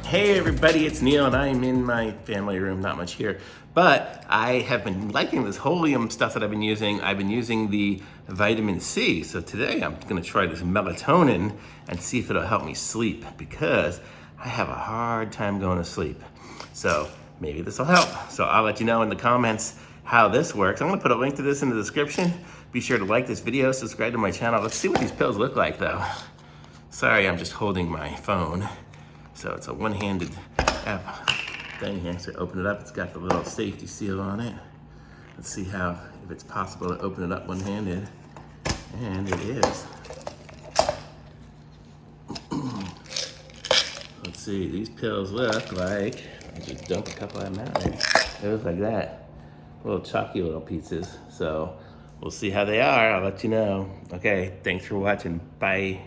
Hey everybody, it's Neil and I'm in my family room, not much here. But I have been liking this Whollium stuff that I've been using. I've been using the vitamin C. So today I'm gonna try this melatonin and see if it'll help me sleep because I have a hard time going to sleep. So maybe this will help. So I'll let you know in the comments how this works. I'm gonna put a link to this in the description. Be sure to like this video, subscribe to my channel. Let's see what these pills look like though. Sorry, I'm just holding my phone. So it's a one-handed app thing here. So open it up, it's got the little safety seal on it. Let's see if it's possible to open it up one-handed. And it is. Let's see, these pills look like, I just dump a couple of them out there. They look like that. Little chalky little pieces. So we'll see how they are, I'll let you know. Okay, thanks for watching, bye.